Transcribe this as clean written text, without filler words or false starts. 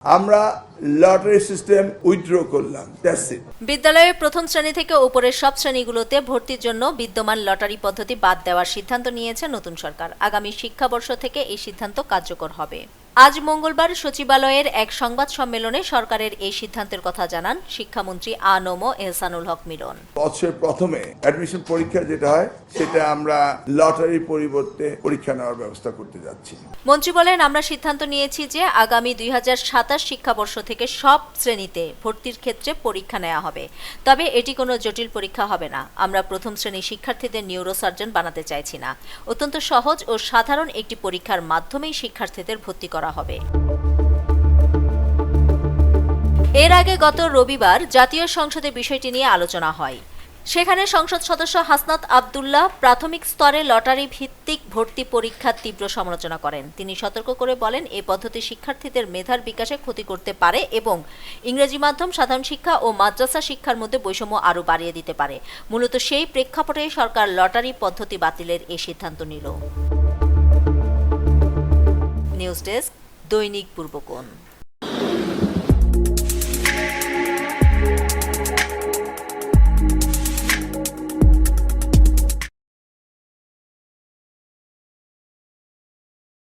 আমরা lottery system withdraw করলাম। বিদ্যালয়ের প্রথম শ্রেণী থেকে উপরের সব শ্রেণীগুলোতে ভর্তির জন্য বিদ্যমান লটারি পদ্ধতি বাদ দেওয়ার সিদ্ধান্ত নিয়েছে নতুন সরকার। আগামী শিক্ষাবর্ষ থেকে এই সিদ্ধান্ত কার্যকর হবে। আজ মঙ্গলবার সচিবালয়ের এক সংবাদ সম্মেলনে সরকারের এই সিদ্ধান্তের কথা জানান শিক্ষামন্ত্রী আ.ন.ম এহসানুল হক মিলন। বছরের প্রথমে অ্যাডমিশন পরীক্ষা যেটা হয় সেটা আমরা লটারির পরিবর্তে পরীক্ষা নেওয়ার ব্যবস্থা করতে যাচ্ছি। মন্ত্রী বলেন, আমরা সিদ্ধান্ত নিয়েছি যে আগামী 2027 শিক্ষাবর্ষ থেকে সব শ্রেণীতে ভর্তির ক্ষেত্রে পরীক্ষা নেওয়া হবে। তবে এটি কোনো জটিল পরীক্ষা হবে না। আমরা প্রথম শ্রেণীর শিক্ষার্থীদের নিউরোসার্জন বানাতে চাইছি না। অত্যন্ত সহজ ও সাধারণ একটি পরীক্ষার মাধ্যমেই শিক্ষার্থীদের ভর্তি করা হবে। এর আগে গত রবিবার জাতীয় সংসদে বিষয়টি নিয়ে আলোচনা হয়। সেখানে সংসদ সদস্য হাসনাত আব্দুল্লাহ প্রাথমিক স্তরে লটারি ভিত্তিক ভর্তি পরীক্ষার তীব্র সমালোচনা করেন। তিনি সতর্ক করে বলেন, এই পদ্ধতি শিক্ষার্থীদের মেধার বিকাশে ক্ষতি করতে পারে এবং ইংরেজি মাধ্যম, সাধারণ শিক্ষা ও মাদ্রাসা শিক্ষার মধ্যে বৈষম্য আরও বাড়িয়ে দিতে পারে। মূলত সেই প্রেক্ষাপটে সরকার লটারি পদ্ধতি বাতিলের এই সিদ্ধান্ত নিল। নিউজ ডেস্ক, দৈনিক পূর্বকোণ।